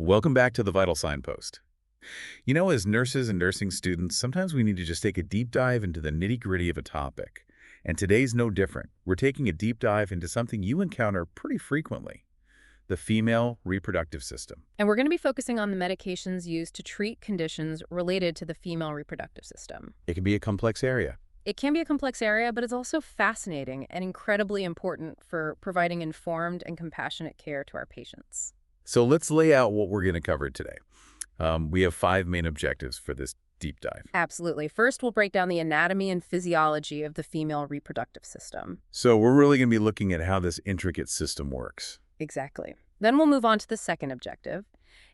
Welcome back to the Vital Signpost. You know, as nurses and nursing students, sometimes we need to just take a deep dive into the nitty-gritty of a topic. And today's no different. We're taking a deep dive into something you encounter pretty frequently, the female reproductive system. And we're going to be focusing on the medications used to treat conditions related to the female reproductive system. It can be a complex area. It can be a complex area, but it's also fascinating and incredibly important for providing informed and compassionate care to our patients. So let's lay out what we're going to cover today. We have 5 main objectives for this deep dive. Absolutely. First, we'll break down the anatomy and physiology of the female reproductive system. So we're really going to be looking at how this intricate system works. Exactly. Then we'll move on to the second objective,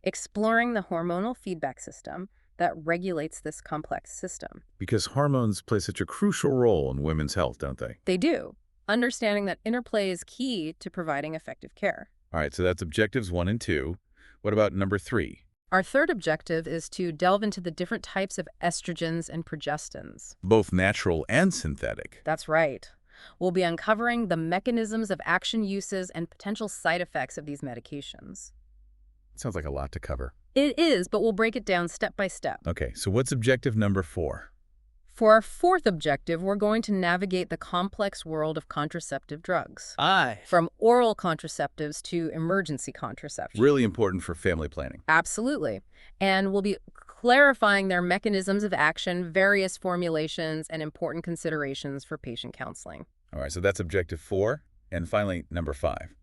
exploring the hormonal feedback system that regulates this complex system. Because hormones play such a crucial role in women's health, don't they? They do. Understanding that interplay is key to providing effective care. All right, so that's objectives 1 and 2. What about number 3? Our third objective is to delve into the different types of estrogens and progestins. Both natural and synthetic. That's right. We'll be uncovering the mechanisms of action, uses, and potential side effects of these medications. Sounds like a lot to cover. It is, but we'll break it down step by step. Okay, so what's objective number 4? For our fourth objective, we're going to navigate the complex world of contraceptive drugs. From oral contraceptives to emergency contraception. Really important for family planning. Absolutely. And we'll be clarifying their mechanisms of action, various formulations, and important considerations for patient counseling. All right, so that's objective 4. And finally, number 5.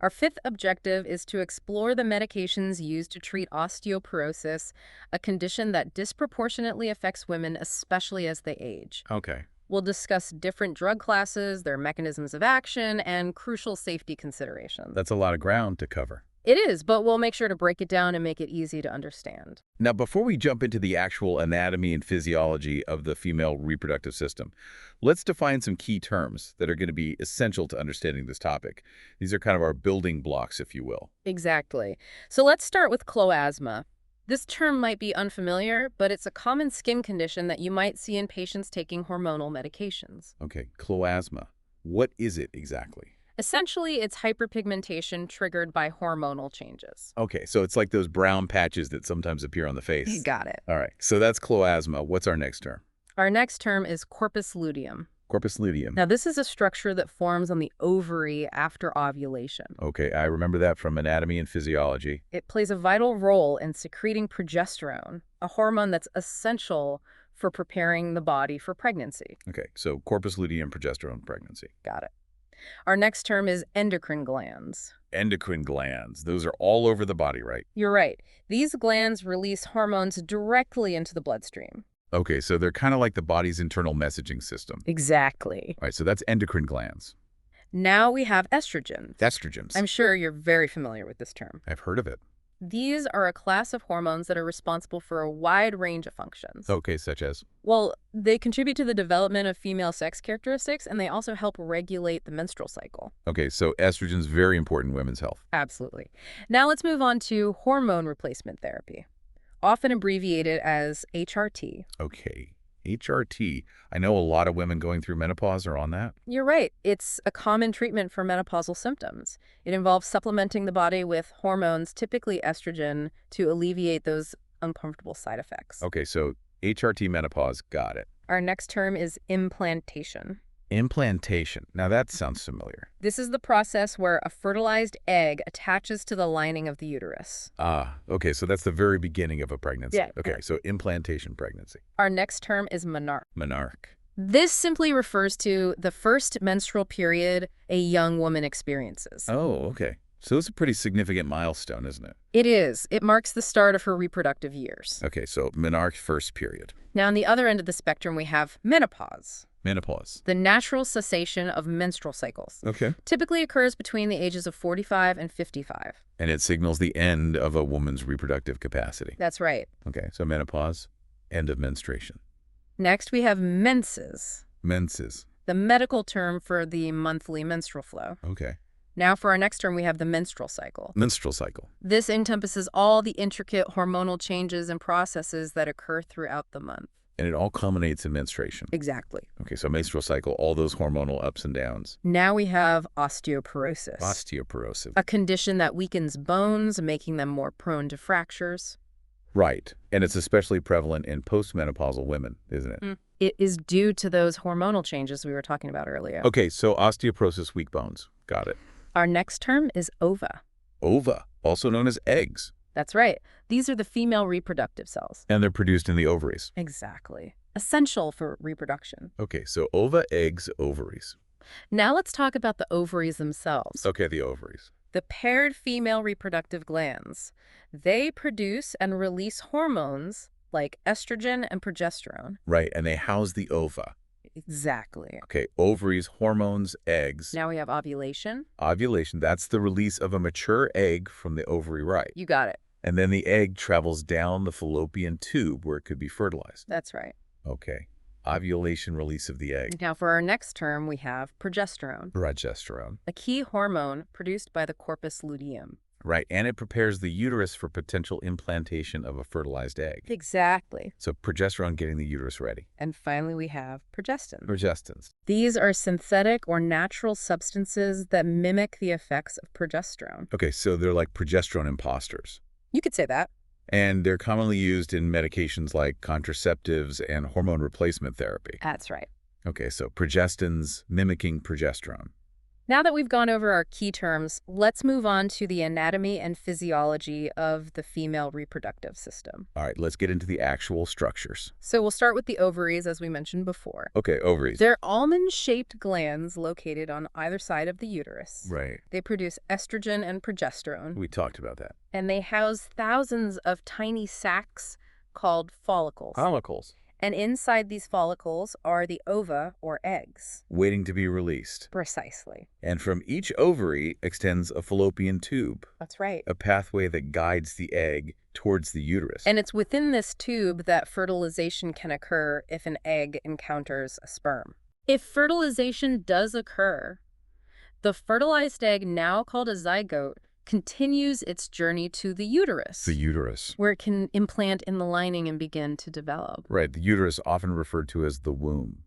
Our fifth objective is to explore the medications used to treat osteoporosis, a condition that disproportionately affects women, especially as they age. Okay. We'll discuss different drug classes, their mechanisms of action, and crucial safety considerations. That's a lot of ground to cover. It is, but we'll make sure to break it down and make it easy to understand. Now, before we jump into the actual anatomy and physiology of the female reproductive system, let's define some key terms that are going to be essential to understanding this topic. These are kind of our building blocks, if you will. Exactly. So let's start with cloasma. This term might be unfamiliar, but it's a common skin condition that you might see in patients taking hormonal medications. Okay, cloasma. What is it exactly? Essentially, it's hyperpigmentation triggered by hormonal changes. Okay, so it's like those brown patches that sometimes appear on the face. You got it. All right, so that's cloasma. What's our next term? Our next term is corpus luteum. Corpus luteum. Now, this is a structure that forms on the ovary after ovulation. Okay, I remember that from anatomy and physiology. It plays a vital role in secreting progesterone, a hormone that's essential for preparing the body for pregnancy. Okay, so corpus luteum, progesterone, pregnancy. Got it. Our next term is endocrine glands. Endocrine glands. Those are all over the body, right? You're right. These glands release hormones directly into the bloodstream. Okay, so they're kind of like the body's internal messaging system. Exactly. All right, so that's endocrine glands. Now we have estrogens. Estrogens. I'm sure you're very familiar with this term. I've heard of it. These are a class of hormones that are responsible for a wide range of functions. Okay, such as? Well, they contribute to the development of female sex characteristics, and they also help regulate the menstrual cycle. Okay, so estrogen's very important in women's health. Absolutely. Now let's move on to hormone replacement therapy, often abbreviated as HRT. Okay, HRT. I know a lot of women going through menopause are on that. You're right. It's a common treatment for menopausal symptoms. It involves supplementing the body with hormones, typically estrogen, to alleviate those uncomfortable side effects. Okay, so HRT menopause, got it. Our next term is implantation. Implantation. Now that sounds familiar. This is the process where a fertilized egg attaches to the lining of the uterus. Ah, okay, so that's the very beginning of a pregnancy. Yeah. Okay, so implantation pregnancy. Our next term is menarche. Menarche. This simply refers to the first menstrual period a young woman experiences. Oh, okay. So it's a pretty significant milestone, isn't it? It is. It marks the start of her reproductive years. Okay, so menarche first period. Now, on the other end of the spectrum, we have menopause. Menopause. The natural cessation of menstrual cycles. Okay. Typically occurs between the ages of 45 and 55. And it signals the end of a woman's reproductive capacity. That's right. Okay, so menopause, end of menstruation. Next, we have menses, Menses. the medical term for the monthly menstrual flow. Okay. Now, for our next term, we have the menstrual cycle. Menstrual cycle. This encompasses all the intricate hormonal changes and processes that occur throughout the month. And it all culminates in menstruation. Exactly. Okay, so menstrual cycle, all those hormonal ups and downs. Now we have osteoporosis, Osteoporosis. a condition that weakens bones, making them more prone to fractures. Right. And it's especially prevalent in postmenopausal women, isn't it? It is due to those hormonal changes we were talking about earlier. Okay, so osteoporosis, weak bones. Got it. Our next term is ova. Ova, also known as eggs. That's right. These are the female reproductive cells. And they're produced in the ovaries. Exactly. Essential for reproduction. Okay, so ova, eggs, ovaries. Now let's talk about the ovaries themselves. Okay, the ovaries. The paired female reproductive glands. They produce and release hormones like estrogen and progesterone. Right, and they house the ova. Exactly. Okay, ovaries, hormones, eggs. Now we have ovulation. Ovulation, that's the release of a mature egg from the ovary, right? You got it. And then the egg travels down the fallopian tube where it could be fertilized. That's right. Okay, ovulation, release of the egg. Now for our next term, we have progesterone, Progesterone. a key hormone produced by the corpus luteum. Right, and it prepares the uterus for potential implantation of a fertilized egg. Exactly. So progesterone getting the uterus ready. And finally, we have progestins. Progestins. These are synthetic or natural substances that mimic the effects of progesterone. Okay, so they're like progesterone imposters. You could say that. And they're commonly used in medications like contraceptives and hormone replacement therapy. That's right. Okay, so progestins mimicking progesterone. Now that we've gone over our key terms, let's move on to the anatomy and physiology of the female reproductive system. All right, let's get into the actual structures. So we'll start with the ovaries, as we mentioned before. Okay, ovaries. They're almond-shaped glands located on either side of the uterus. Right. They produce estrogen and progesterone, We talked about that. and they house thousands of tiny sacs called follicles. Follicles. And inside these follicles are the ova, or eggs. Waiting to be released. Precisely. And from each ovary extends a fallopian tube, That's right. a pathway that guides the egg towards the uterus. And it's within this tube that fertilization can occur if an egg encounters a sperm. If fertilization does occur, the fertilized egg, now called a zygote, continues its journey to the uterus. The uterus. Where it can implant in the lining and begin to develop. Right, the uterus, often referred to as the womb.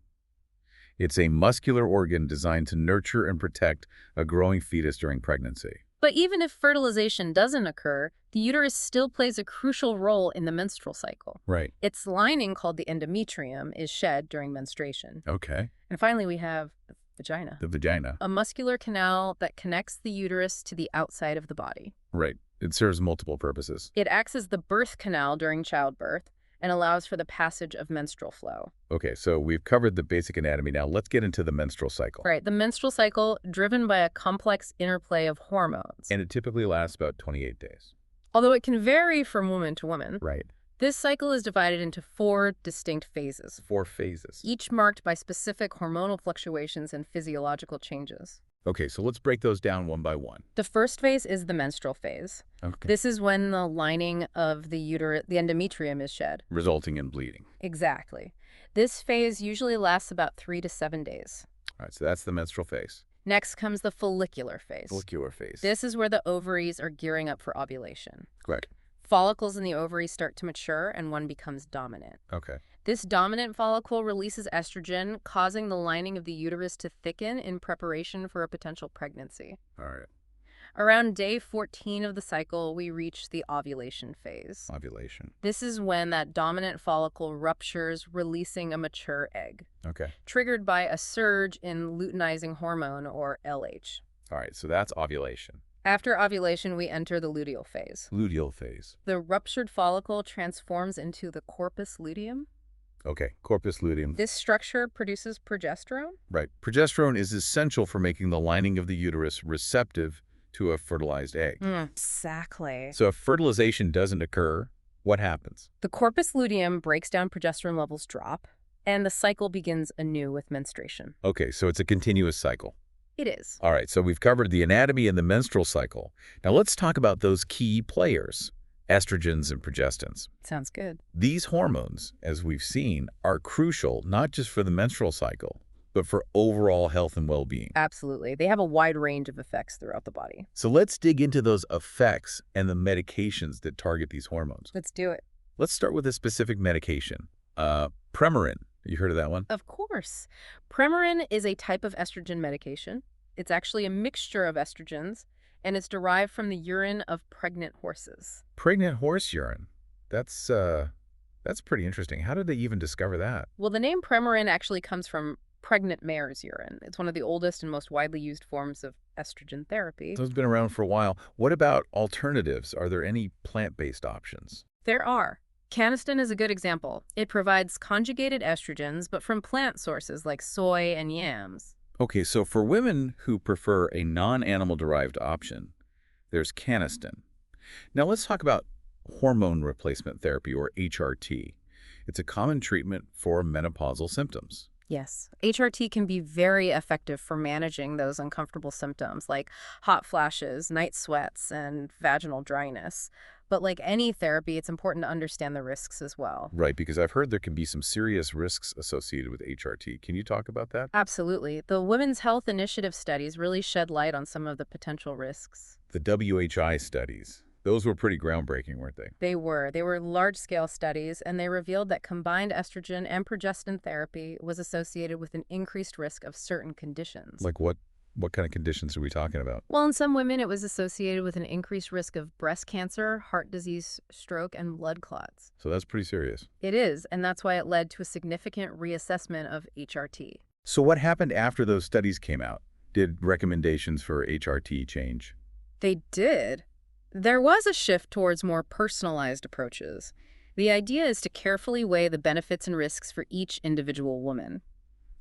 It's a muscular organ designed to nurture and protect a growing fetus during pregnancy. But even if fertilization doesn't occur, the uterus still plays a crucial role in the menstrual cycle. Right. Its lining, called the endometrium, is shed during menstruation. Okay. And finally, we have the vagina. The vagina. A muscular canal that connects the uterus to the outside of the body. Right. It serves multiple purposes. It acts as the birth canal during childbirth and allows for the passage of menstrual flow. Okay, so we've covered the basic anatomy. Now let's get into the menstrual cycle. Right, the menstrual cycle, driven by a complex interplay of hormones. And it typically lasts about 28 days. Although it can vary from woman to woman, Right. this cycle is divided into 4 distinct phases, 4 phases. each marked by specific hormonal fluctuations and physiological changes. Okay, so let's break those down one by one. The first phase is the menstrual phase. Okay. This is when the lining of the uterus, the endometrium, is shed. Resulting in bleeding. Exactly. This phase usually lasts about 3 to 7 days. All right, so that's the menstrual phase. Next comes the follicular phase. Follicular phase. This is where the ovaries are gearing up for ovulation. Correct. Follicles in the ovaries start to mature and one becomes dominant. Okay. This dominant follicle releases estrogen, causing the lining of the uterus to thicken in preparation for a potential pregnancy. All right. Around day 14 of the cycle, we reach the ovulation phase. Ovulation. This is when that dominant follicle ruptures, releasing a mature egg, Okay. triggered by a surge in luteinizing hormone, or LH. All right, so that's ovulation. After ovulation, we enter the luteal phase. Luteal phase. The ruptured follicle transforms into the corpus luteum. Okay, corpus luteum. This structure produces progesterone. Right. Progesterone is essential for making the lining of the uterus receptive to a fertilized egg. Exactly. So if fertilization doesn't occur, what happens? The corpus luteum breaks down, progesterone levels drop, and the cycle begins anew with menstruation. Okay, so it's a continuous cycle. It is. All right, so we've covered the anatomy and the menstrual cycle. Now let's talk about those key players, estrogens and progestins. Sounds good. These hormones, as we've seen, are crucial not just for the menstrual cycle, but for overall health and well-being. Absolutely. They have a wide range of effects throughout the body. So let's dig into those effects and the medications that target these hormones. Let's do it. Let's start with a specific medication, Premarin. You heard of that one? Of course. Premarin is a type of estrogen medication. It's actually a mixture of estrogens, and it's derived from the urine of pregnant horses. Pregnant horse urine. That's pretty interesting. How did they even discover that? Well, the name Premarin actually comes from pregnant mare's urine. It's one of the oldest and most widely used forms of estrogen therapy. So it's been around for a while. What about alternatives? Are there any plant-based options? There are. Caniston is a good example. It provides conjugated estrogens, but from plant sources like soy and yams. Okay, so for women who prefer a non-animal-derived option, there's Caniston. Now let's talk about hormone replacement therapy, or HRT. It's a common treatment for menopausal symptoms. Yes, HRT can be very effective for managing those uncomfortable symptoms like hot flashes, night sweats, and vaginal dryness. But like any therapy, it's important to understand the risks as well. Right, because I've heard there can be some serious risks associated with HRT. Can you talk about that? Absolutely. The Women's Health Initiative studies really shed light on some of the potential risks. The WHI studies. Those were pretty groundbreaking, weren't they? They were. They were large-scale studies, and they revealed that combined estrogen and progestin therapy was associated with an increased risk of certain conditions. Like what kind of conditions are we talking about? Well, in some women, it was associated with an increased risk of breast cancer, heart disease, stroke, and blood clots. So that's pretty serious. It is, and that's why it led to a significant reassessment of HRT. So what happened after those studies came out? Did recommendations for HRT change? They did. There was a shift towards more personalized approaches. The idea is to carefully weigh the benefits and risks for each individual woman.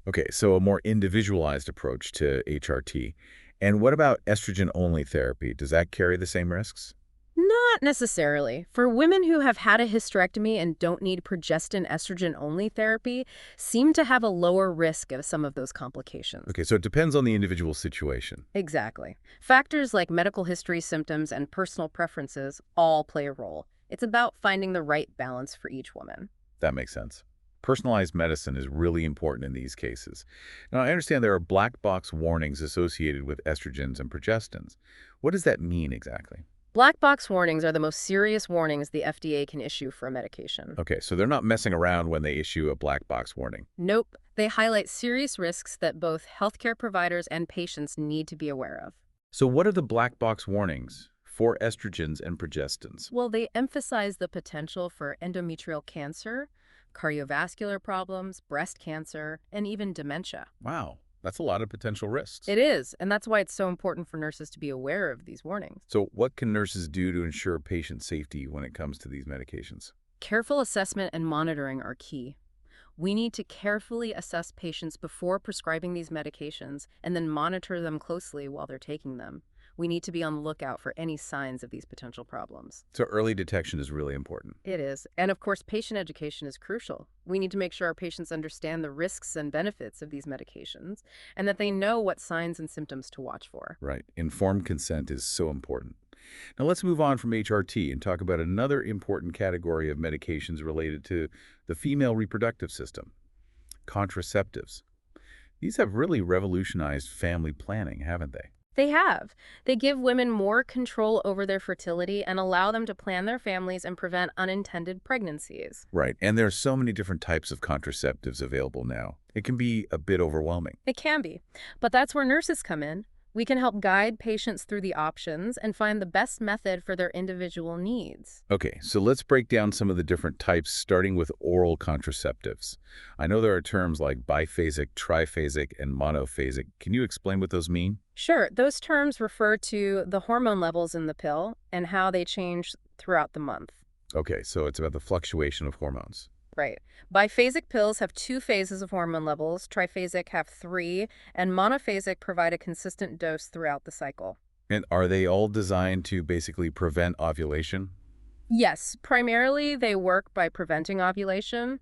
Okay, so a more individualized approach to HRT. And what about estrogen-only therapy? Does that carry the same risks? Not necessarily. For women who have had a hysterectomy and don't need progestin estrogen-only therapy, seem to have a lower risk of some of those complications. Okay, so it depends on the individual situation. Exactly. Factors like medical history, symptoms, and personal preferences all play a role. It's about finding the right balance for each woman. That makes sense. Personalized medicine is really important in these cases. Now, I understand there are black box warnings associated with estrogens and progestins. What does that mean exactly? Black box warnings are the most serious warnings the FDA can issue for a medication. Okay, so they're not messing around when they issue a black box warning. Nope. They highlight serious risks that both healthcare providers and patients need to be aware of. So what are the black box warnings for estrogens and progestins? Well, they emphasize the potential for endometrial cancer, cardiovascular problems, breast cancer, and even dementia. Wow, that's a lot of potential risks. It is, and that's why it's so important for nurses to be aware of these warnings. So what can nurses do to ensure patient safety when it comes to these medications? Careful assessment and monitoring are key. We need to carefully assess patients before prescribing these medications and then monitor them closely while they're taking them. We need to be on the lookout for any signs of these potential problems. So early detection is really important. It is. And of course, patient education is crucial. We need to make sure our patients understand the risks and benefits of these medications and that they know what signs and symptoms to watch for. Right. Informed consent is so important. Now let's move on from HRT and talk about another important category of medications related to the female reproductive system, contraceptives. These have really revolutionized family planning, haven't they? They have. They give women more control over their fertility and allow them to plan their families and prevent unintended pregnancies. Right. And there are so many different types of contraceptives available now. It can be a bit overwhelming. It can be. But that's where nurses come in. We can help guide patients through the options and find the best method for their individual needs. Okay, so let's break down some of the different types, starting with oral contraceptives. I know there are terms like biphasic, triphasic, and monophasic. Can you explain what those mean? Sure, those terms refer to the hormone levels in the pill and how they change throughout the month. Okay, so it's about the fluctuation of hormones. Right. Biphasic pills have 2 phases of hormone levels, triphasic have 3, and monophasic provide a consistent dose throughout the cycle. And are they all designed to basically prevent ovulation? Yes, primarily they work by preventing ovulation,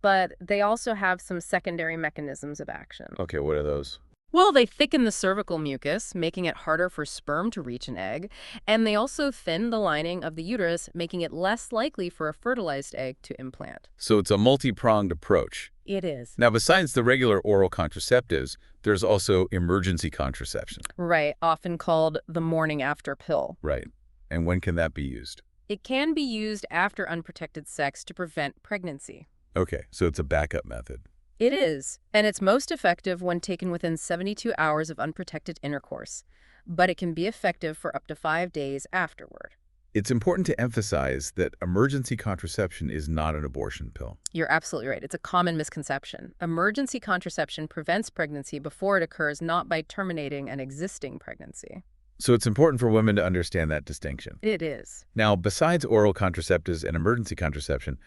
but they also have some secondary mechanisms of action. Okay, what are those? Well, they thicken the cervical mucus, making it harder for sperm to reach an egg, and they also thin the lining of the uterus, making it less likely for a fertilized egg to implant. So it's a multi-pronged approach. It is. Now, besides the regular oral contraceptives, there's also emergency contraception. Right, often called the morning after pill. Right. And when can that be used? It can be used after unprotected sex to prevent pregnancy. Okay, so it's a backup method. It is, and it's most effective when taken within 72 hours of unprotected intercourse, but it can be effective for up to 5 days afterward. It's important to emphasize that emergency contraception is not an abortion pill. You're absolutely right. It's a common misconception. Emergency contraception prevents pregnancy before it occurs, not by terminating an existing pregnancy. So it's important for women to understand that distinction. It is. Now, besides oral contraceptives and emergency contraception,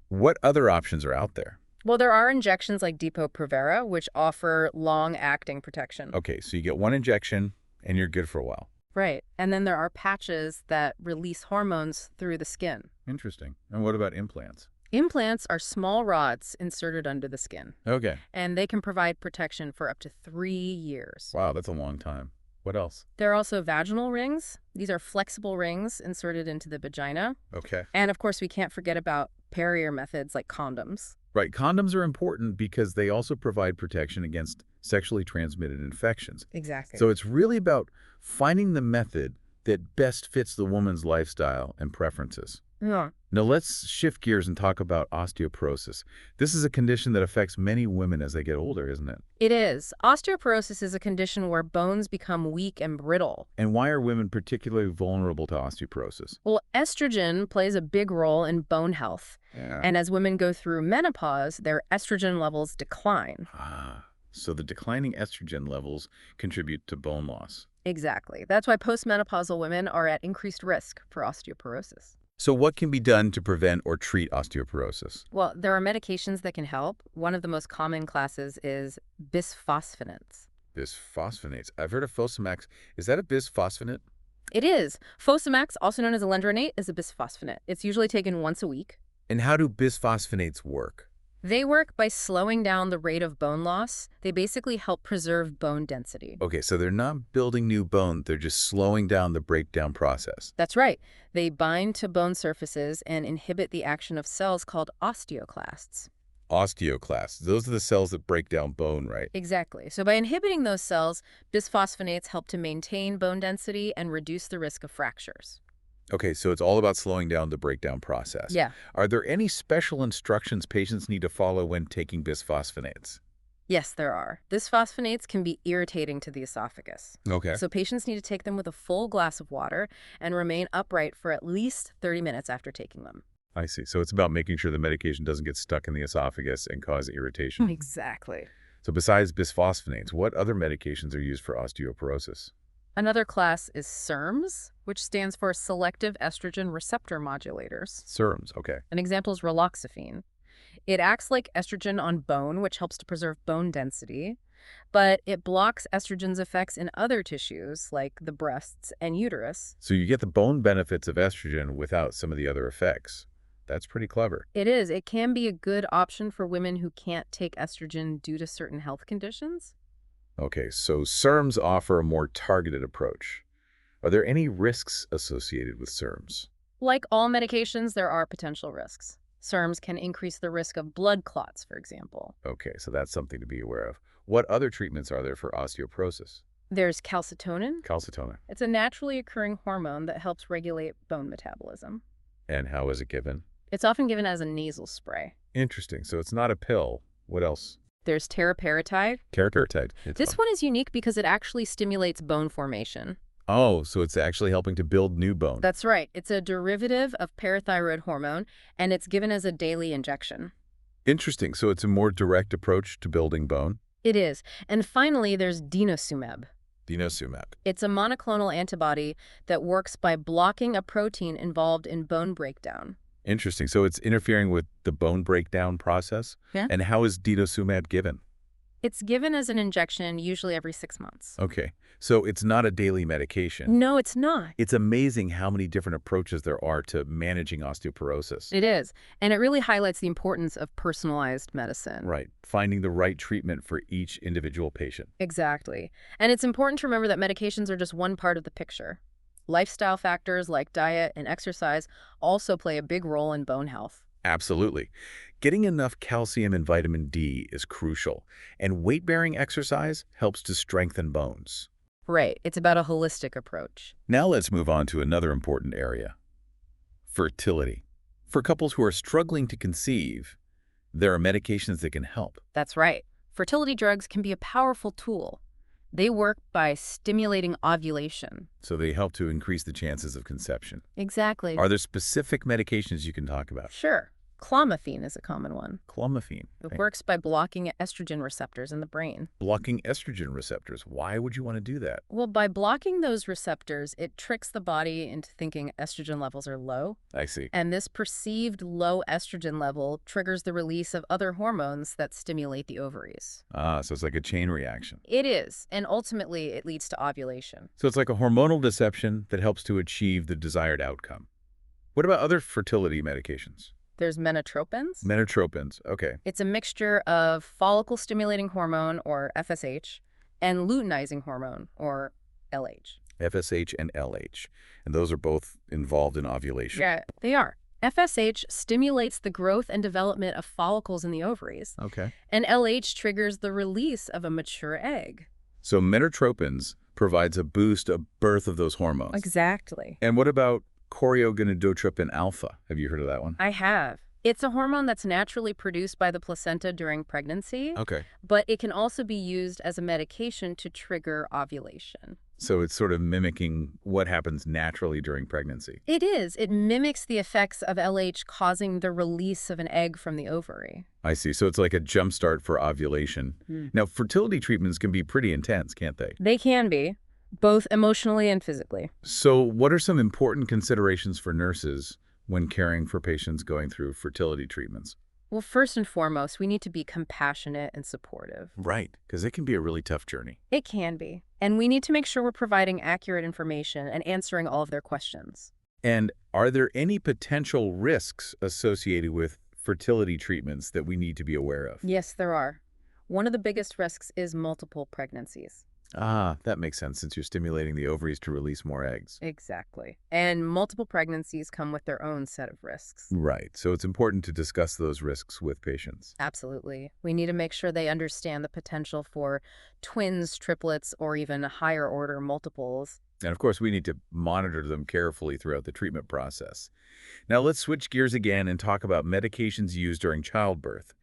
what other options are out there? Well, there are injections like Depo-Provera, which offer long-acting protection. Okay, so you get one injection and you're good for a while. Right. And then there are patches that release hormones through the skin. Interesting. And what about implants? Implants are small rods inserted under the skin, Okay. and they can provide protection for up to 3 years. Wow, that's a long time. What else? There are also vaginal rings. These are flexible rings inserted into the vagina. Okay. And of course, we can't forget about barrier methods like condoms. Right, condoms are important because they also provide protection against sexually transmitted infections. Exactly. So it's really about finding the method that best fits the woman's lifestyle and preferences. Yeah. Now let's shift gears and talk about osteoporosis. This is a condition that affects many women as they get older, isn't it? It is. Osteoporosis is a condition where bones become weak and brittle. And why are women particularly vulnerable to osteoporosis? Well, estrogen plays a big role in bone health. Yeah. And as women go through menopause, their estrogen levels decline. So the declining estrogen levels contribute to bone loss. Exactly. That's why postmenopausal women are at increased risk for osteoporosis. So what can be done to prevent or treat osteoporosis? Well, there are medications that can help. One of the most common classes is bisphosphonates. Bisphosphonates. I've heard of Fosamax. Is that a bisphosphonate? It is. Fosamax, also known as alendronate, is a bisphosphonate. It's usually taken once a week. And how do bisphosphonates work? They work by slowing down the rate of bone loss. They basically help preserve bone density. Okay, so they're not building new bone, they're just slowing down the breakdown process. That's right. They bind to bone surfaces and inhibit the action of cells called osteoclasts. Osteoclasts, those are the cells that break down bone, right? Exactly. So by inhibiting those cells, bisphosphonates help to maintain bone density and reduce the risk of fractures. Okay, so it's all about slowing down the breakdown process. Yeah. Are there any special instructions patients need to follow when taking bisphosphonates? Yes, there are. Bisphosphonates can be irritating to the esophagus. Okay. So patients need to take them with a full glass of water and remain upright for at least 30 minutes after taking them. I see. So it's about making sure the medication doesn't get stuck in the esophagus and cause irritation. Exactly. So besides bisphosphonates, what other medications are used for osteoporosis? Another class is SERMs, which stands for selective estrogen receptor modulators. SERMs, okay. An example is raloxifene. It acts like estrogen on bone, which helps to preserve bone density, but it blocks estrogen's effects in other tissues like the breasts and uterus. So you get the bone benefits of estrogen without some of the other effects. That's pretty clever. It is. It can be a good option for women who can't take estrogen due to certain health conditions. Okay, so SERMs offer a more targeted approach. Are there any risks associated with SERMs? Like all medications, there are potential risks. SERMs can increase the risk of blood clots, for example. Okay, so that's something to be aware of. What other treatments are there for osteoporosis? There's calcitonin. Calcitonin. It's a naturally occurring hormone that helps regulate bone metabolism. And how is it given? It's often given as a nasal spray. Interesting. So it's not a pill. What else? There's teriparatide. Teriparatide. This one is unique because it actually stimulates bone formation. Oh, so it's actually helping to build new bone. That's right. It's a derivative of parathyroid hormone, and it's given as a daily injection. Interesting. So it's a more direct approach to building bone? It is. And finally, there's denosumab. Denosumab. It's a monoclonal antibody that works by blocking a protein involved in bone breakdown. Interesting. So it's interfering with the bone breakdown process? Yeah. And how is denosumab given? It's given as an injection, usually every 6 months. Okay. So it's not a daily medication. No, it's not. It's amazing how many different approaches there are to managing osteoporosis. It is. And it really highlights the importance of personalized medicine. Right. Finding the right treatment for each individual patient. Exactly. And it's important to remember that medications are just one part of the picture. Lifestyle factors like diet and exercise also play a big role in bone health. Absolutely. Getting enough calcium and vitamin D is crucial, and weight-bearing exercise helps to strengthen bones. Right. It's about a holistic approach. Now let's move on to another important area. Fertility. For couples who are struggling to conceive, There are medications that can help. That's right. Fertility drugs can be a powerful tool. They work by stimulating ovulation. So they help to increase the chances of conception. Exactly. Are there specific medications you can talk about? Sure. Clomiphene is a common one. Clomiphene. It Right. works by blocking estrogen receptors in the brain. Blocking estrogen receptors. Why would you want to do that? Well, by blocking those receptors, it tricks the body into thinking estrogen levels are low. I see. And this perceived low estrogen level triggers the release of other hormones that stimulate the ovaries. So it's like a chain reaction. It is, and ultimately it leads to ovulation. So it's like a hormonal deception that helps to achieve the desired outcome. What about other fertility medications? There's menotropins. Menotropins. Okay. It's a mixture of follicle-stimulating hormone, or FSH, and luteinizing hormone, or LH. FSH and LH. And those are both involved in ovulation. Yeah, they are. FSH stimulates the growth and development of follicles in the ovaries, Okay. and LH triggers the release of a mature egg. So menotropins provides a boost of birth of those hormones. Exactly. And what about gonadotropin alpha? Have you heard of that one? I have. It's a hormone that's naturally produced by the placenta during pregnancy, Okay. but it can also be used as a medication to trigger ovulation. So it's sort of mimicking what happens naturally during pregnancy. It is. It mimics the effects of LH causing the release of an egg from the ovary. I see. So it's like a jumpstart for ovulation. Now, fertility treatments can be pretty intense, can't they? They can be, both emotionally and physically. So what are some important considerations for nurses when caring for patients going through fertility treatments? Well, first and foremost, we need to be compassionate and supportive. Right, because it can be a really tough journey. It can be. And we need to make sure we're providing accurate information and answering all of their questions. And are there any potential risks associated with fertility treatments that we need to be aware of? Yes, there are. One of the biggest risks is multiple pregnancies. That makes sense since you're stimulating the ovaries to release more eggs. Exactly. And multiple pregnancies come with their own set of risks. Right, so it's important to discuss those risks with patients. Absolutely. We need to make sure they understand the potential for twins, triplets, or even higher order multiples. And of course, we need to monitor them carefully throughout the treatment process. Now let's switch gears again and talk about medications used during childbirth,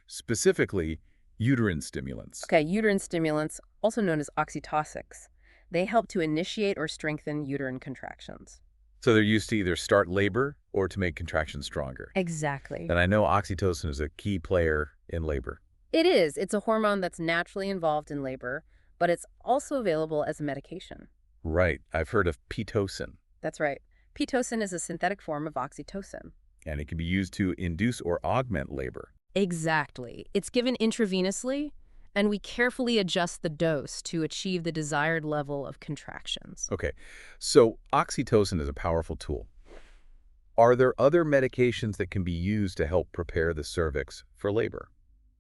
specifically uterine stimulants. Okay, uterine stimulants, also known as oxytocics. They help to initiate or strengthen uterine contractions. So they're used to either start labor or to make contractions stronger. Exactly. And I know oxytocin is a key player in labor. It is. It's a hormone that's naturally involved in labor, but it's also available as a medication. Right. I've heard of Pitocin, That's right. Pitocin is a synthetic form of oxytocin. and it can be used to induce or augment labor. Exactly. It's given intravenously, and we carefully adjust the dose to achieve the desired level of contractions. Okay, so oxytocin is a powerful tool. Are there other medications that can be used to help prepare the cervix for labor?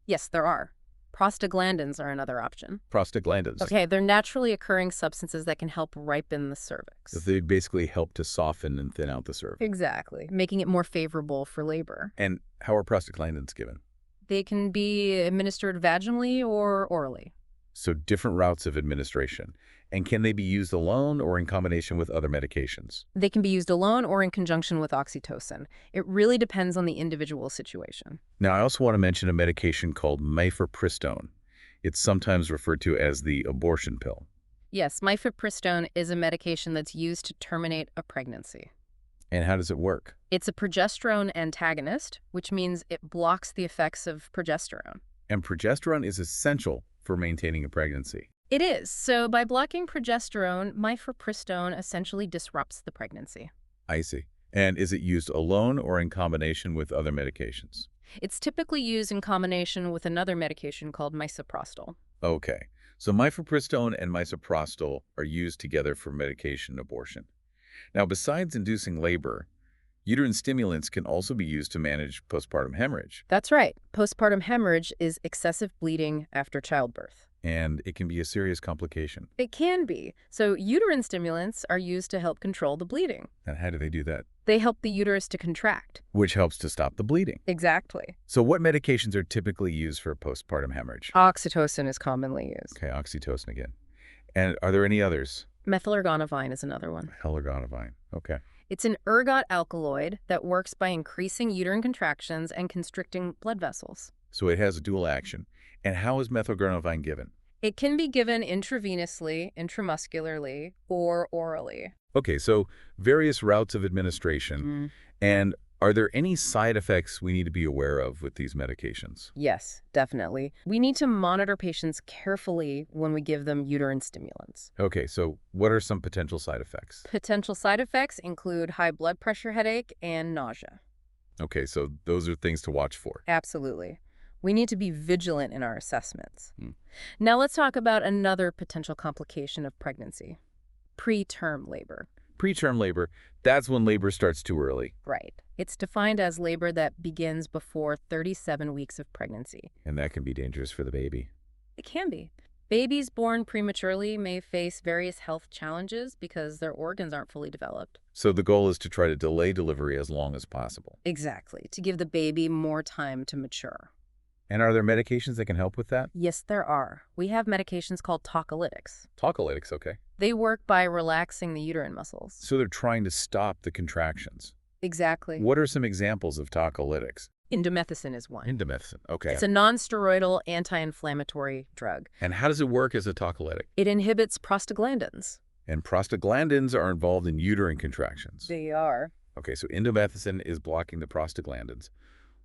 Yes, there are. Prostaglandins are another option. Prostaglandins. Okay, they're naturally occurring substances that can help ripen the cervix. So they basically help to soften and thin out the cervix. Exactly, making it more favorable for labor. And how are prostaglandins given? They can be administered vaginally or orally. So different routes of administration. And can they be used alone or in combination with other medications? They can be used alone or in conjunction with oxytocin. It really depends on the individual situation. Now, I also want to mention a medication called mifepristone. It's sometimes referred to as the abortion pill. Yes, mifepristone is a medication that's used to terminate a pregnancy. And how does it work? It's a progesterone antagonist, which means it blocks the effects of progesterone. And progesterone is essential for maintaining a pregnancy. It is. So by blocking progesterone, mifepristone essentially disrupts the pregnancy. I see. And is it used alone or in combination with other medications? It's typically used in combination with another medication called misoprostol. Okay. So mifepristone and misoprostol are used together for medication abortion. Now, besides inducing labor, uterine stimulants can also be used to manage postpartum hemorrhage. That's right. Postpartum hemorrhage is excessive bleeding after childbirth. And it can be a serious complication. It can be. So uterine stimulants are used to help control the bleeding. And how do they do that? They help the uterus to contract. Which helps to stop the bleeding. Exactly. So what medications are typically used for postpartum hemorrhage? Oxytocin is commonly used. Okay, oxytocin again. And are there any others? Methylargonavine is another one. Hellergonavine. Okay. It's an ergot alkaloid that works by increasing uterine contractions and constricting blood vessels. So it has a dual action. And how is methylgranopine given? It can be given intravenously, intramuscularly, or orally. Okay, so various routes of administration. Mm. And are there any side effects we need to be aware of with these medications? Yes, definitely. We need to monitor patients carefully when we give them uterine stimulants. Okay, so what are some potential side effects? Potential side effects include high blood pressure headache and nausea. Okay, so those are things to watch for. Absolutely. We need to be vigilant in our assessments. Hmm. Now let's talk about another potential complication of pregnancy: preterm labor. Preterm labor, that's when labor starts too early. Right. It's defined as labor that begins before 37 weeks of pregnancy. And that can be dangerous for the baby. It can be. Babies born prematurely may face various health challenges because their organs aren't fully developed. So the goal is to try to delay delivery as long as possible. Exactly, to give the baby more time to mature. And are there medications that can help with that? Yes, there are. We have medications called tocolytics. Tocolytics, okay. They work by relaxing the uterine muscles. So they're trying to stop the contractions. Exactly. What are some examples of tocolytics? Indomethacin is one. Indomethacin, okay. It's a non-steroidal anti-inflammatory drug. And how does it work as a tocolytic? It inhibits prostaglandins. And prostaglandins are involved in uterine contractions. They are. Okay, so indomethacin is blocking the prostaglandins.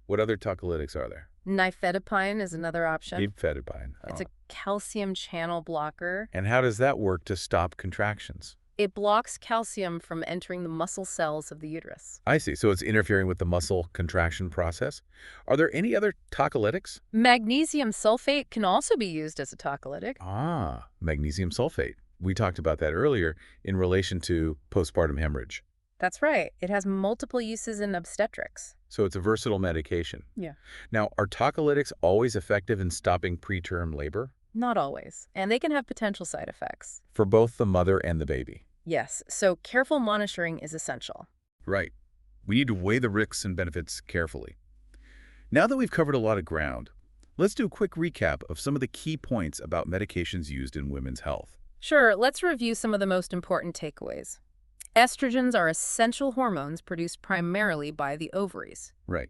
What other tocolytics are there? Nifedipine is another option. Ifedipine. It's a calcium channel blocker. And how does that work to stop contractions? It blocks calcium from entering the muscle cells of the uterus. I see. So it's interfering with the muscle contraction process. Are there any other tocolytics? Magnesium sulfate can also be used as a tocolytic. Ah, magnesium sulfate. We talked about that earlier in relation to postpartum hemorrhage. That's right. It has multiple uses in obstetrics. So it's a versatile medication. Yeah. Now, are tocolytics always effective in stopping preterm labor? Not always. And they can have potential side effects. For both the mother and the baby. Yes, so careful monitoring is essential. Right. We need to weigh the risks and benefits carefully. Now that we've covered a lot of ground, let's do a quick recap of some of the key points about medications used in women's health. Sure, let's review some of the most important takeaways. Estrogens are essential hormones produced primarily by the ovaries. Right.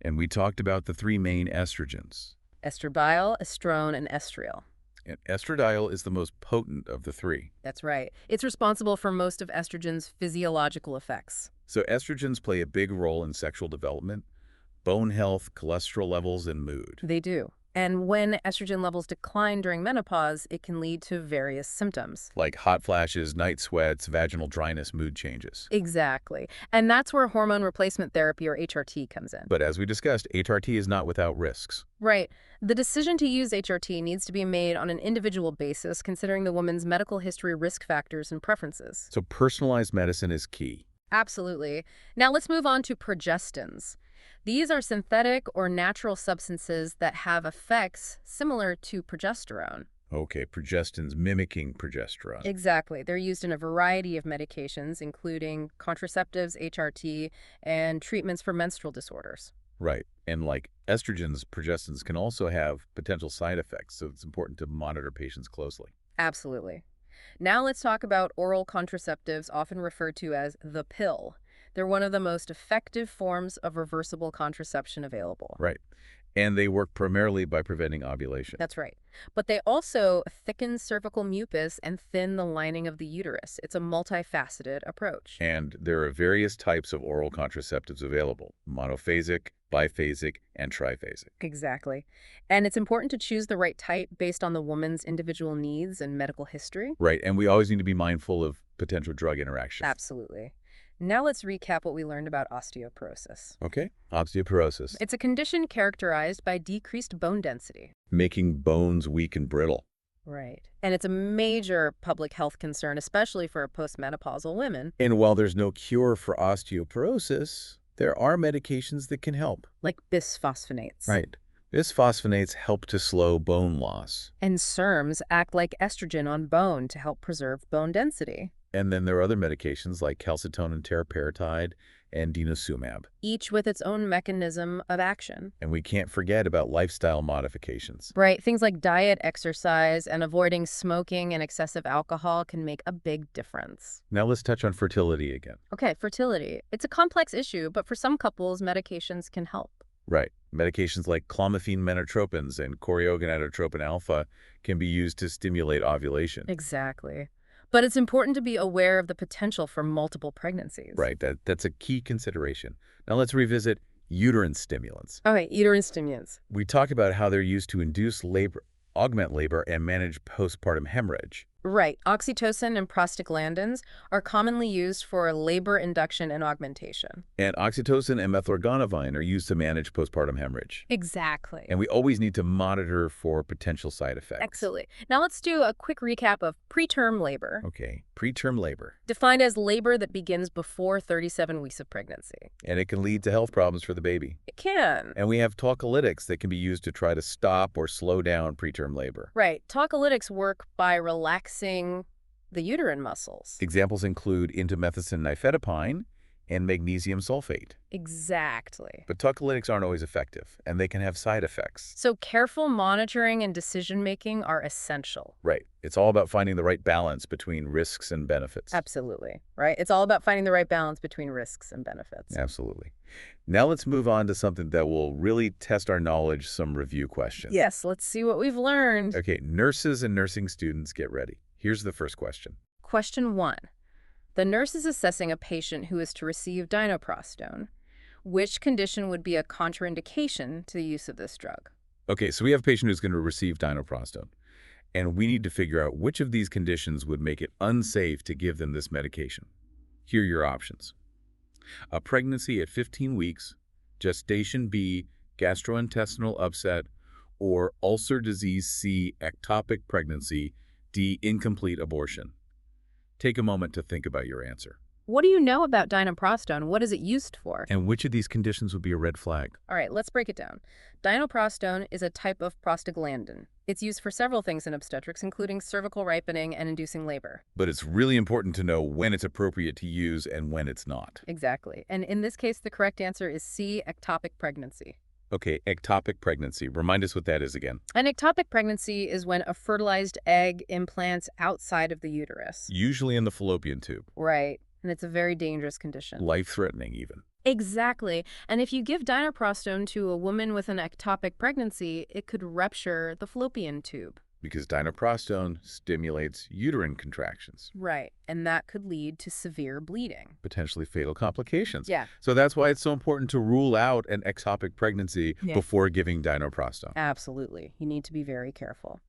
And we talked about the three main estrogens. Estradiol, estrone, and estriol. And estradiol is the most potent of the three. That's right. It's responsible for most of estrogen's physiological effects. So estrogens play a big role in sexual development, bone health, cholesterol levels, and mood. They do. And when estrogen levels decline during menopause, it can lead to various symptoms. Like hot flashes, night sweats, vaginal dryness, mood changes. Exactly. And that's where hormone replacement therapy, or HRT, comes in. But as we discussed, HRT is not without risks. Right. The decision to use HRT needs to be made on an individual basis, considering the woman's medical history, risk factors, and preferences. So personalized medicine is key. Absolutely. Now let's move on to progestins. These are synthetic or natural substances that have effects similar to progesterone. Okay, progestins mimicking progesterone. Exactly. They're used in a variety of medications, including contraceptives, HRT, and treatments for menstrual disorders. Right. And like estrogens, progestins can also have potential side effects, so it's important to monitor patients closely. Absolutely. Now let's talk about oral contraceptives, often referred to as the pill. They're one of the most effective forms of reversible contraception available. Right. And they work primarily by preventing ovulation. That's right. But they also thicken cervical mucus and thin the lining of the uterus. It's a multifaceted approach. And there are various types of oral contraceptives available: monophasic, biphasic, and triphasic. Exactly. And it's important to choose the right type based on the woman's individual needs and medical history. Right. And we always need to be mindful of potential drug interactions. Absolutely. Now let's recap what we learned about osteoporosis. Okay. Osteoporosis. It's a condition characterized by decreased bone density. Making bones weak and brittle. Right. And it's a major public health concern, especially for postmenopausal women. And while there's no cure for osteoporosis, there are medications that can help. Like bisphosphonates. Right. Bisphosphonates help to slow bone loss. And SERMs act like estrogen on bone to help preserve bone density. And then there are other medications like calcitonin teriparatide and denosumab. each with its own mechanism of action. And we can't forget about lifestyle modifications. Right, things like diet, exercise, and avoiding smoking and excessive alcohol can make a big difference. Now let's touch on fertility again. Okay, fertility. It's a complex issue, but for some couples, medications can help. Right. Medications like clomiphene menotropins and gonadotropin alpha can be used to stimulate ovulation. Exactly. But it's important to be aware of the potential for multiple pregnancies. Right. That's a key consideration. Now let's revisit uterine stimulants. Okay, uterine stimulants. We talked about how they're used to induce labor, augment labor, and manage postpartum hemorrhage. Right. Oxytocin and prostaglandins are commonly used for labor induction and augmentation. And oxytocin and methylorgonavine are used to manage postpartum hemorrhage. Exactly. And we always need to monitor for potential side effects. Excellent. Now let's do a quick recap of preterm labor. Okay, preterm labor. Defined as labor that begins before 37 weeks of pregnancy. And it can lead to health problems for the baby. It can. And we have tocolytics that can be used to try to stop or slow down preterm labor. Right. Tocolytics work by relaxing the uterine muscles. Examples include indomethacin nifedipine and magnesium sulfate. Exactly. But tocolytics aren't always effective, and they can have side effects. So careful monitoring and decision-making are essential. Right. It's all about finding the right balance between risks and benefits. Absolutely. Right? It's all about finding the right balance between risks and benefits. Absolutely. Now let's move on to something that will really test our knowledge, some review questions. Yes, let's see what we've learned. Okay, nurses and nursing students, get ready. Here's the first question. Question 1. The nurse is assessing a patient who is to receive dinoprostone. Which condition would be a contraindication to the use of this drug? Okay, so we have a patient who's going to receive dinoprostone, and we need to figure out which of these conditions would make it unsafe to give them this medication. Here are your options. A pregnancy at 15 weeks, gestation B, gastrointestinal upset, or ulcer disease C, ectopic pregnancy, D, incomplete abortion. Take a moment to think about your answer. What do you know about dinoprostone? What is it used for? And which of these conditions would be a red flag? All right, let's break it down. Dinoprostone is a type of prostaglandin. It's used for several things in obstetrics, including cervical ripening and inducing labor. But it's really important to know when it's appropriate to use and when it's not. Exactly. And in this case, the correct answer is C, ectopic pregnancy. Okay, ectopic pregnancy. Remind us what that is again. An ectopic pregnancy is when a fertilized egg implants outside of the uterus. Usually in the fallopian tube. Right. And it's a very dangerous condition. Life-threatening even. Exactly. And if you give dinoprostone to a woman with an ectopic pregnancy, it could rupture the fallopian tube. Because dinoprostone stimulates uterine contractions. Right. And that could lead to severe bleeding. Potentially fatal complications. Yeah. So that's why it's so important to rule out an ectopic pregnancy Yeah. before giving dinoprostone. Absolutely. You need to be very careful.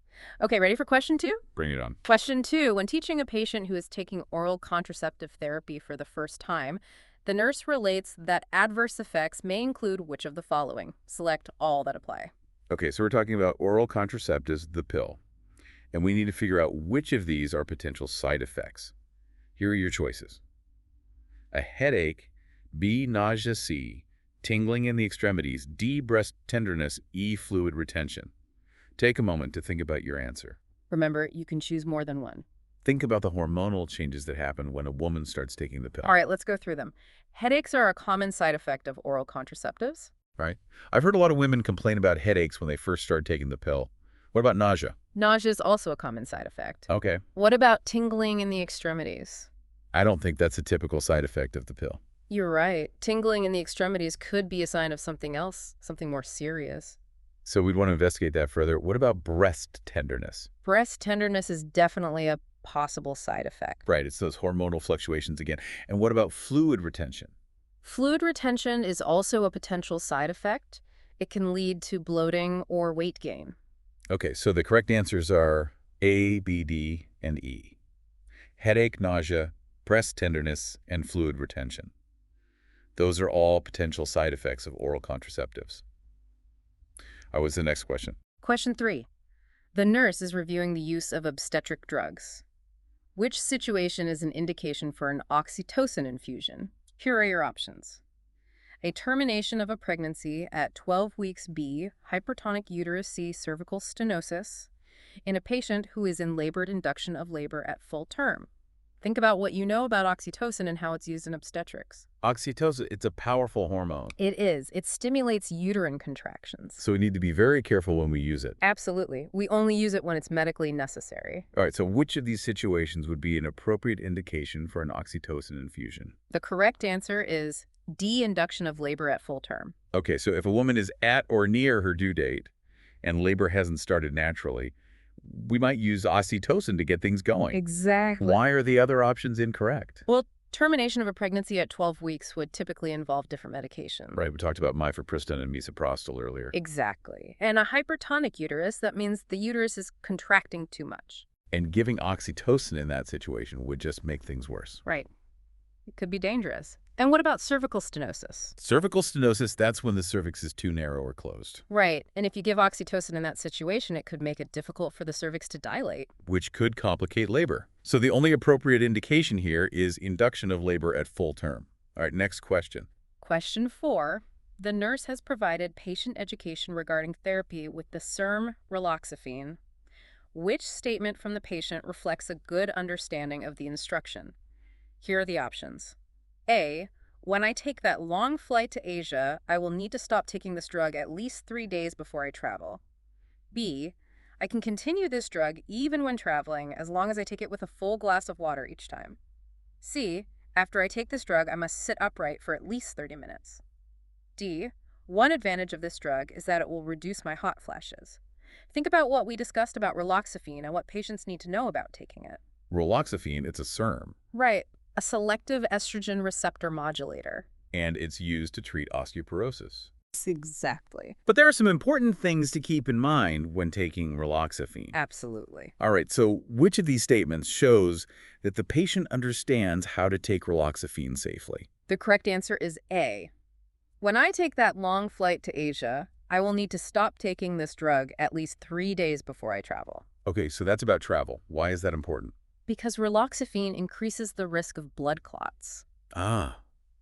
Okay, ready for question 2? Bring it on. Question 2. When teaching a patient who is taking oral contraceptive therapy for the first time, the nurse relates that adverse effects may include which of the following? Select all that apply. Okay, so we're talking about oral contraceptives, the pill. And we need to figure out which of these are potential side effects. Here are your choices. A headache, B, nausea, C, tingling in the extremities, D, breast tenderness, E, fluid retention. Take a moment to think about your answer. Remember, you can choose more than one. Think about the hormonal changes that happen when a woman starts taking the pill. All right, let's go through them. Headaches are a common side effect of oral contraceptives. Right? I've heard a lot of women complain about headaches when they first start taking the pill. What about nausea? Nausea is also a common side effect. Okay. What about tingling in the extremities? I don't think that's a typical side effect of the pill. You're right. Tingling in the extremities could be a sign of something else, something more serious. So we'd want to investigate that further. What about breast tenderness? Breast tenderness is definitely a possible side effect. Right, it's those hormonal fluctuations again. And what about fluid retention? Fluid retention is also a potential side effect. It can lead to bloating or weight gain. Okay, so the correct answers are A, B, D, and E. Headache, nausea, breast tenderness, and fluid retention. Those are all potential side effects of oral contraceptives. What's the next question? Question 3. The nurse is reviewing the use of obstetric drugs. Which situation is an indication for an oxytocin infusion? Here are your options. A termination of a pregnancy at 12 weeks B, hypertonic uterus C, cervical stenosis, in a patient who is in labored induction of labor at full term. Think about what you know about oxytocin and how it's used in obstetrics. Oxytocin, it's a powerful hormone, It is. It stimulates uterine contractions. so we need to be very careful when we use it. Absolutely. We only use it when it's medically necessary. All right, so which of these situations would be an appropriate indication for an oxytocin infusion? The correct answer is D, induction of labor at full term. Okay, so if a woman is at or near her due date and labor hasn't started naturally, we might use oxytocin to get things going. Exactly. Why are the other options incorrect? Well, termination of a pregnancy at 12 weeks would typically involve different medications. Right, we talked about mifepristone and misoprostol earlier. Exactly. And a hypertonic uterus, that means the uterus is contracting too much. And giving oxytocin in that situation would just make things worse. Right. It could be dangerous. And what about cervical stenosis? Cervical stenosis, that's when the cervix is too narrow or closed, Right. And if you give oxytocin in that situation, it could make it difficult for the cervix to dilate. which could complicate labor. So the only appropriate indication here is induction of labor at full term. All right, next question. Question 4. The nurse has provided patient education regarding therapy with the SERM raloxifene. Which statement from the patient reflects a good understanding of the instruction? Here are the options. A. When I take that long flight to Asia, I will need to stop taking this drug at least 3 days before I travel. B. I can continue this drug even when traveling as long as I take it with a full glass of water each time. C. After I take this drug, I must sit upright for at least 30 minutes. D. One advantage of this drug is that it will reduce my hot flashes. Think about what we discussed about raloxifene and what patients need to know about taking it. Raloxifene, it's a SERM, Right. A selective estrogen receptor modulator. and it's used to treat osteoporosis. Exactly. But there are some important things to keep in mind when taking raloxifene. Absolutely. All right, so which of these statements shows that the patient understands how to take raloxifene safely? The correct answer is A. When I take that long flight to Asia, I will need to stop taking this drug at least 3 days before I travel. Okay, so that's about travel. Why is that important? Because raloxifene increases the risk of blood clots. Ah,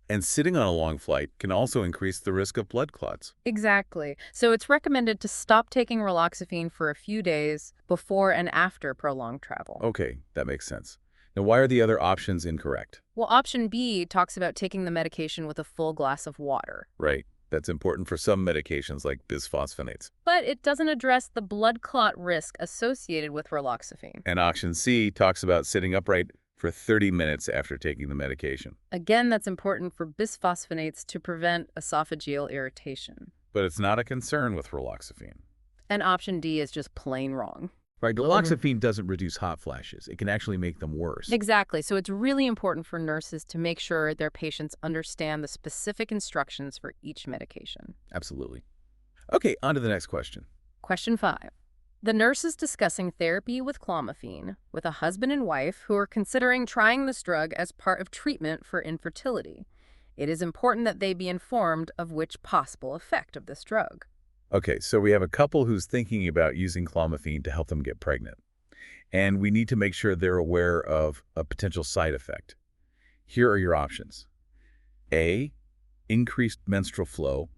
and sitting on a long flight can also increase the risk of blood clots. Exactly. So it's recommended to stop taking raloxifene for a few days before and after prolonged travel. Okay, that makes sense. Now, why are the other options incorrect? Well, option B talks about taking the medication with a full glass of water. Right, that's important for some medications like bisphosphonates. But it doesn't address the blood clot risk associated with raloxifene. And option C talks about sitting upright for 30 minutes after taking the medication. Again, that's important for bisphosphonates to prevent esophageal irritation. But it's not a concern with raloxifene. And option D is just plain wrong. Right, raloxifene doesn't reduce hot flashes. It can actually make them worse. Exactly. So it's really important for nurses to make sure their patients understand the specific instructions for each medication. Absolutely. Okay, on to the next question. Question 5. The nurse is discussing therapy with clomiphene with a husband and wife who are considering trying this drug as part of treatment for infertility. It is important that they be informed of which possible effect of this drug. Okay, so we have a couple who's thinking about using clomiphene to help them get pregnant. And we need to make sure they're aware of a potential side effect. Here are your options. A, increased menstrual flow.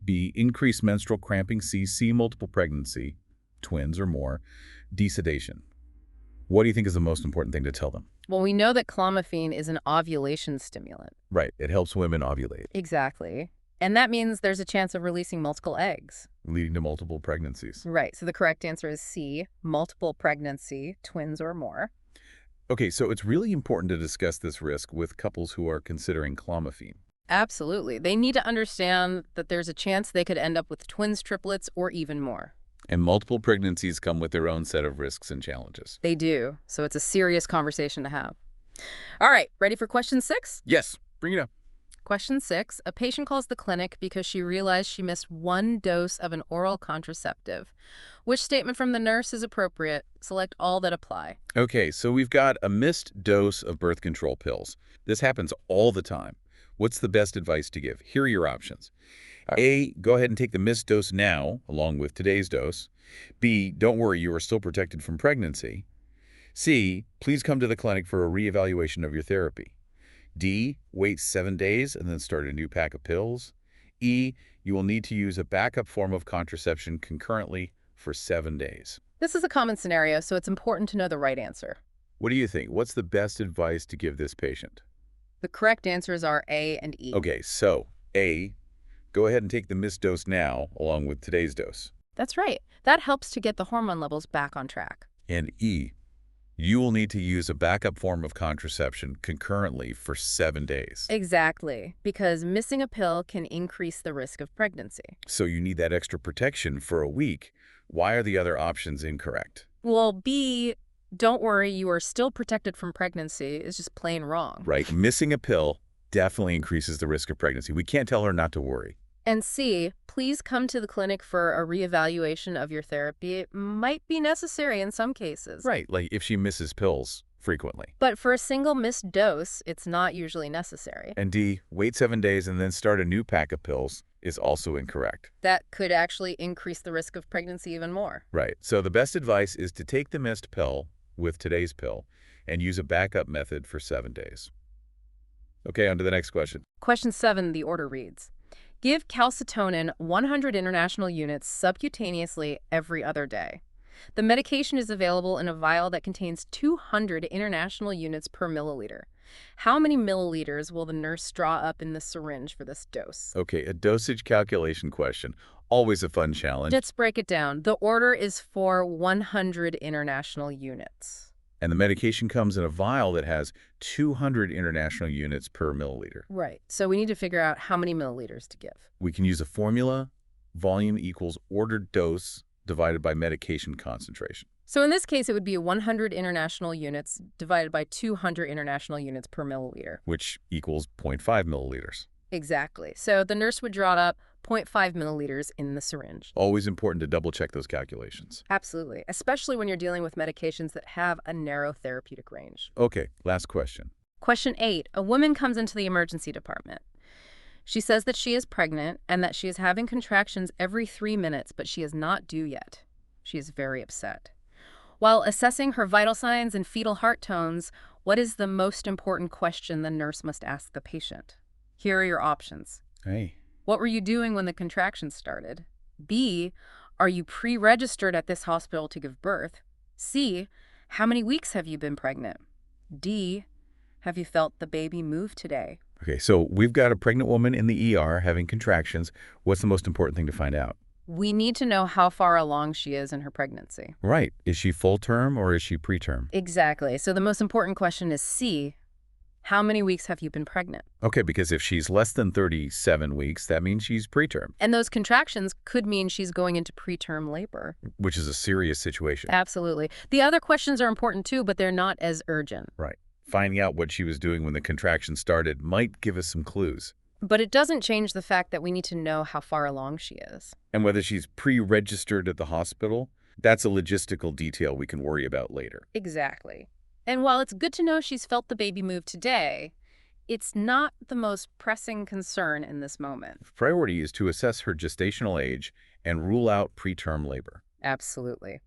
B, increased menstrual cramping. C, multiple pregnancy, twins or more. D, sedation. What do you think is the most important thing to tell them? Well, we know that clomiphene is an ovulation stimulant. Right, it helps women ovulate, Exactly. And that means there's a chance of releasing multiple eggs. leading to multiple pregnancies. Right. So the correct answer is C, multiple pregnancy, twins or more. Okay, so it's really important to discuss this risk with couples who are considering clomiphene. Absolutely. They need to understand that there's a chance they could end up with twins, triplets, or even more. And multiple pregnancies come with their own set of risks and challenges. They do. So it's a serious conversation to have. All right. Ready for question 6? Yes, bring it up. Question 6. A patient calls the clinic because she realized she missed 1 dose of an oral contraceptive. Which statement from the nurse is appropriate? Select all that apply. Okay, so we've got a missed dose of birth control pills. This happens all the time. What's the best advice to give? Here are your options. A, go ahead and take the missed dose now, along with today's dose. B, don't worry, you are still protected from pregnancy. C, please come to the clinic for a reevaluation of your therapy. D, wait 7 days and then start a new pack of pills. E, you will need to use a backup form of contraception concurrently for 7 days. This is a common scenario, so it's important to know the right answer. What do you think? What's the best advice to give this patient? The correct answers are A and E. Okay, so A, go ahead and take the missed dose now along with today's dose. That's right. That helps to get the hormone levels back on track. And E, you will need to use a backup form of contraception concurrently for 7 days. Exactly, because missing a pill can increase the risk of pregnancy. So you need that extra protection for a week. Why are the other options incorrect? Well, B, don't worry, you are still protected from pregnancy. It's just plain wrong. Right, missing a pill definitely increases the risk of pregnancy. We can't tell her not to worry. And C, please come to the clinic for a reevaluation of your therapy. It might be necessary in some cases. Right, like if she misses pills frequently. But for a single missed dose, it's not usually necessary. And D, wait 7 days and then start a new pack of pills is also incorrect. That could actually increase the risk of pregnancy even more. Right, so the best advice is to take the missed pill with today's pill and use a backup method for 7 days. Okay, on to the next question. Question 7, the order reads, give calcitonin 100 international units subcutaneously every other day. The medication is available in a vial that contains 200 international units per milliliter. How many milliliters will the nurse draw up in the syringe for this dose? Okay, a dosage calculation question. Always a fun challenge. Let's break it down. The order is for 100 international units. And the medication comes in a vial that has 200 international units per milliliter. Right. So we need to figure out how many milliliters to give. We can use a formula, volume equals ordered dose divided by medication concentration. So in this case, it would be 100 international units divided by 200 international units per milliliter. Which equals 0.5 milliliters. Exactly. So the nurse would draw up 0.5 milliliters in the syringe. Always important to double-check those calculations. Absolutely, especially when you're dealing with medications that have a narrow therapeutic range. Okay, last question. Question 8. A woman comes into the emergency department. She says that she is pregnant and that she is having contractions every 3 minutes, but she is not due yet. She is very upset. While assessing her vital signs and fetal heart tones, what is the most important question the nurse must ask the patient? Here are your options. Hey. What were you doing when the contractions started? B, are you pre-registered at this hospital to give birth? C, how many weeks have you been pregnant? D, have you felt the baby move today? Okay, so we've got a pregnant woman in the ER having contractions. What's the most important thing to find out? We need to know how far along she is in her pregnancy. Right. Is she full term or is she preterm? Exactly. So the most important question is C, how many weeks have you been pregnant? Okay, because if she's less than 37 weeks, that means she's preterm, And those contractions could mean she's going into preterm labor. which is a serious situation. Absolutely. The other questions are important too, but they're not as urgent. Right. Finding out what she was doing when the contractions started might give us some clues. But it doesn't change the fact that we need to know how far along she is. And whether she's pre-registered at the hospital, that's a logistical detail we can worry about later. Exactly. And while it's good to know she's felt the baby move today, it's not the most pressing concern in this moment. Priority is to assess her gestational age and rule out preterm labor. Absolutely.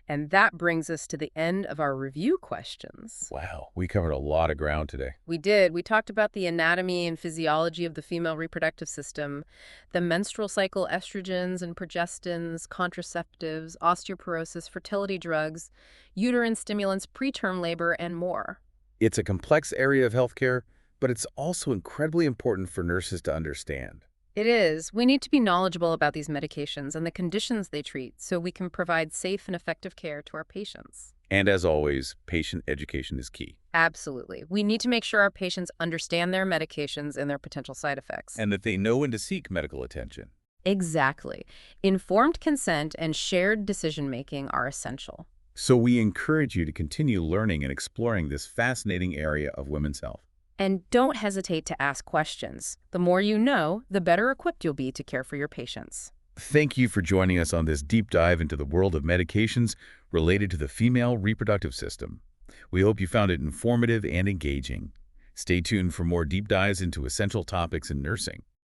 And that brings us to the end of our review questions. Wow, we covered a lot of ground today. We did. We talked about the anatomy and physiology of the female reproductive system, the menstrual cycle, estrogens and progestins, contraceptives, osteoporosis, fertility drugs, uterine stimulants, preterm labor, and more. It's a complex area of healthcare, but it's also incredibly important for nurses to understand. It is. We need to be knowledgeable about these medications and the conditions they treat so we can provide safe and effective care to our patients. And as always, patient education is key. Absolutely. We need to make sure our patients understand their medications and their potential side effects. And that they know when to seek medical attention. Exactly. Informed consent and shared decision-making are essential. So we encourage you to continue learning and exploring this fascinating area of women's health. And don't hesitate to ask questions. The more you know, the better equipped you'll be to care for your patients. Thank you for joining us on this deep dive into the world of medications related to the female reproductive system. We hope you found it informative and engaging. Stay tuned for more deep dives into essential topics in nursing.